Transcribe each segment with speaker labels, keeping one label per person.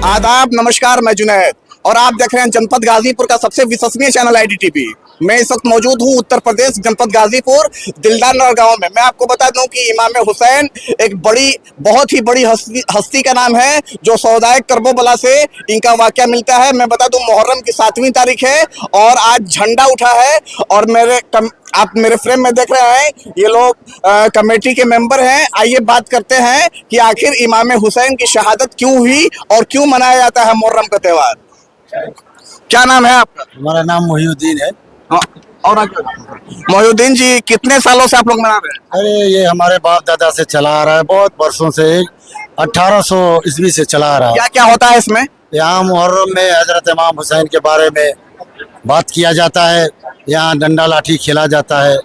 Speaker 1: आदाब, नमस्कार। मैं जुनैद और आप देख रहे हैं जनपद गाजीपुर का सबसे विश्वसनीय चैनल IDTV। मैं इस वक्त मौजूद हूं उत्तर प्रदेश जनपद गाजीपुर दिलदार नगर गांव में। मैं आपको बता दूं कि इमाम हुसैन एक बहुत ही बड़ी हस्ती का नाम है जो सौदाए करबला से इनका वाकया मिलता है। मैं बता दूं मुहर्रम की 7वीं तारीख है और आज झंडा उठा है और आप मेरे फ्रेम में देख रहे हैं ये लोग कमेटी के मेंबर हैं। आइए बात करते हैं कि आखिर इमाम हुसैन की शहादत क्यों हुई और क्यों मनाया जाता है मुहर्रम का त्योहार। क्या नाम है आपका?
Speaker 2: हमारा नाम मोहिउद्दीन है।
Speaker 1: और मोहिउद्दीन जी, कितने सालों से आप लोग मना रहे हैं?
Speaker 2: अरे ये हमारे बाप दादा से चला आ रहा है, बहुत वर्षों से, 1800 ईस्वी से चला आ रहा है।
Speaker 1: क्या क्या होता है इसमें?
Speaker 2: यहाँ मुहर्रम में हजरत इमाम हुसैन के बारे में बात किया जाता है, यहाँ डंडा लाठी खेला जाता है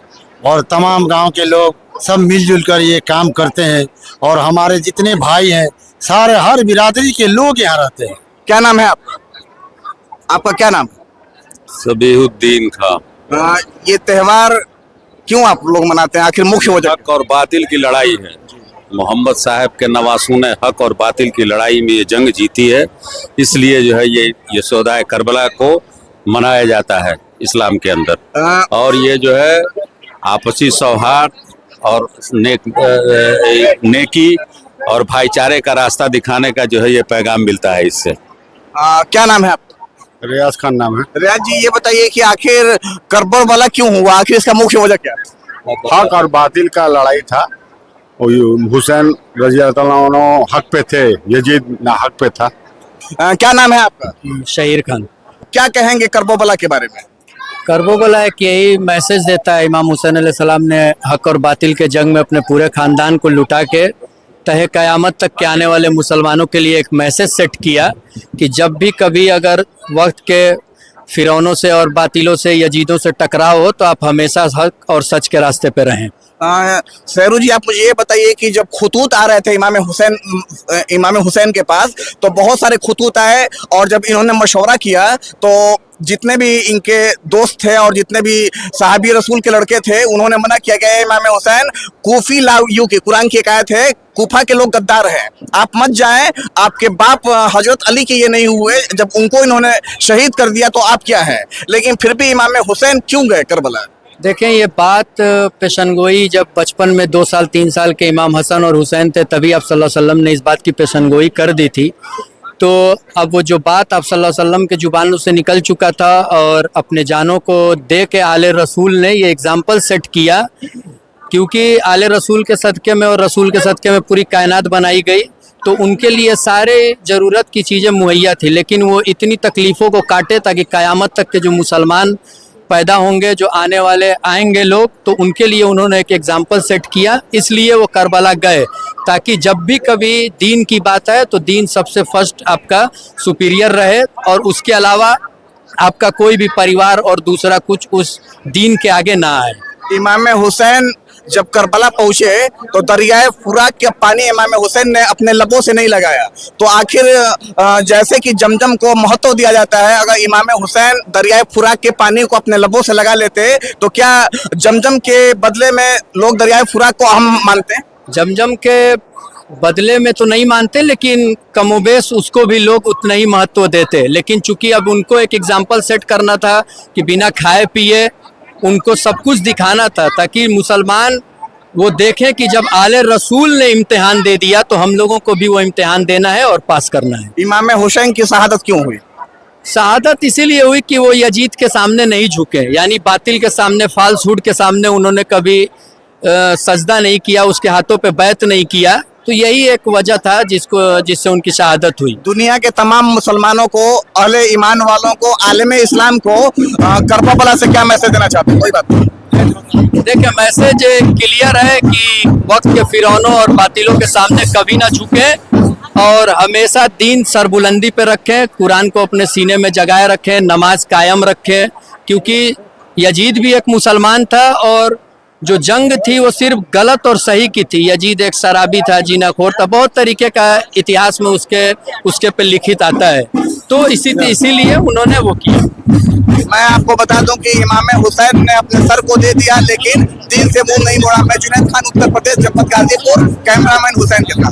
Speaker 2: और तमाम गांव के लोग सब मिलजुल कर ये काम करते हैं। और हमारे जितने भाई हैं सारे हर बिरादरी के लोग यहाँ रहते हैं।
Speaker 1: क्या नाम है आपका? आपका क्या नाम?
Speaker 3: सबीहुद्दीन खां।
Speaker 1: ये त्योहार क्यों आप लोग मनाते हैं, आखिर मुख्य वजह?
Speaker 3: हक और बातिल की लड़ाई है। मोहम्मद साहब के नवासों ने हक और बातिल की लड़ाई में ये जंग जीती है, इसलिए जो है ये सौदाए करबला को मनाया जाता है इस्लाम के अंदर। और ये जो है आपसी सौहार्द और नेकी और भाईचारे का रास्ता दिखाने का जो है ये पैगाम मिलता है इससे।
Speaker 1: क्या नाम है आपका?
Speaker 2: रियाज खान नाम है।
Speaker 1: रियाज जी, ये बताइए कि आखिर करबला क्यों हुआ, आखिर इसका मुख्य वजह क्या है?
Speaker 2: हक और बातिल का लड़ाई था। हुसैन रजी अल्लाह अन्हु हक पे थे, यजीद ना हक पे था।
Speaker 1: क्या नाम है आपका?
Speaker 4: शहीर खान।
Speaker 1: क्या कहेंगे करबला के बारे में?
Speaker 4: करबला एक यही मैसेज देता है, इमाम हुसैन अलैहिस्सलाम ने हक और बातिल के जंग में अपने पूरे खानदान को लुटा के तहे क़यामत तक के आने वाले मुसलमानों के लिए एक मैसेज सेट किया कि जब भी कभी अगर वक्त के फिरौनों से और बातिलों से, यजीदों से टकराव हो तो आप हमेशा हक और सच के रास्ते पे रहें।
Speaker 1: सहरू जी, आप मुझे ये बताइए कि जब खुतूत आ रहे थे इमाम हुसैन के पास तो बहुत सारे खुतूत आए और जब इन्होंने मशवरा किया तो जितने भी इनके दोस्त थे और जितने भी साहबी रसूल के लड़के थे उन्होंने मना किया गया इमाम हुसैन कूफी लायू की कुरान की एक आयत है, कूफा के लोग गद्दार हैं, आप मत जाएं। आपके बाप हजरत अली के ये नहीं हुए, जब उनको इन्होंने शहीद कर दिया तो आप क्या हैं? लेकिन फिर भी इमाम हुसैन क्यों गए करबला?
Speaker 4: देखें, ये बात पेशनगोई जब बचपन में 2 साल 3 साल के इमाम हसन और हुसैन थे तभी आप सल्लल्लाहु अलैहि वसल्लम ने इस बात की पेशनगोई कर दी थी। तो अब वो जो बात आप सल्लल्लाहु अलैहि वसल्लम के जुबानों से निकल चुका था और अपने जानों को दे के आले रसूल ने ये एग्जाम्पल सेट किया, क्योंकि आले रसूल के सदक़े में और रसूल के सदक़े में पूरी कायनात बनाई गई तो उनके लिए सारे ज़रूरत की चीज़ें मुहैया थी, लेकिन वो इतनी तकलीफ़ों को काटे ताकि क़यामत तक के जो मुसलमान पैदा होंगे, जो आने वाले आएंगे लोग, तो उनके लिए उन्होंने एक एग्जाम्पल सेट किया। इसलिए वो करबला गए ताकि जब भी कभी दीन की बात है तो दीन सबसे फर्स्ट आपका सुपीरियर रहे और उसके अलावा आपका कोई भी परिवार और दूसरा कुछ उस दीन के आगे ना आए।
Speaker 1: इमाम हुसैन जब करबला पहुंचे तो दरियाए फुरात के पानी इमाम हुसैन ने अपने लबों से नहीं लगाया, तो आखिर जैसे कि जमजम को महत्व दिया जाता है, अगर इमाम हुसैन दरियाए फुरात के पानी को अपने लबों से लगा लेते तो क्या जमजम के बदले में लोग दरियाए फुरात को अहम मानते हैं?
Speaker 4: जमजम के बदले में तो नहीं मानते, लेकिन कमोबेश उसको भी लोग उतना ही महत्व देते। लेकिन चूंकि अब उनको एक एग्जाम्पल सेट करना था कि बिना खाए पिए उनको सब कुछ दिखाना था ताकि मुसलमान वो देखें कि जब आले रसूल ने इम्तिहान दे दिया तो हम लोगों को भी वो इम्तिहान देना है और पास करना है।
Speaker 1: इमाम हुसैन की शहादत क्यों हुई?
Speaker 4: शहादत इसीलिए हुई कि वो यजीद के सामने नहीं झुके, यानी बातिल के सामने, फाल्सहुड के सामने उन्होंने कभी सजदा नहीं किया, उसके हाथों पे बैत नहीं किया। तो यही एक वजह था जिससे उनकी शहादत हुई।
Speaker 1: दुनिया के तमाम मुसलमानों को, अहले ईमान वालों को, आलमे इस्लाम को करबला से क्या मैसेज देना चाहते हैं? कोई बात नहीं।
Speaker 4: देखिए, मैसेज क्लियर है कि वक्त के फिरौनों और बातिलों के सामने कभी ना झुके और हमेशा दीन सरबुलंदी पे रखें, कुरान को अपने सीने में जगाए रखें, नमाज कायम रखें, क्योंकि यजीद भी एक मुसलमान था और जो जंग थी वो सिर्फ गलत और सही की थी। यजीद एक शराबी था, जीनाखोर था, बहुत तरीके का इतिहास में उसके पे लिखित आता है। तो इसीलिए उन्होंने वो किया।
Speaker 1: मैं आपको बता दूं कि इमाम हुसैन ने अपने सर को दे दिया, लेकिन दीन से मुंह नहीं मोड़ा। मैं जुनैद खान, उत्तर प्रदेश, जनपद गाजीपुर, कैमरामैन हुसैन के साथ।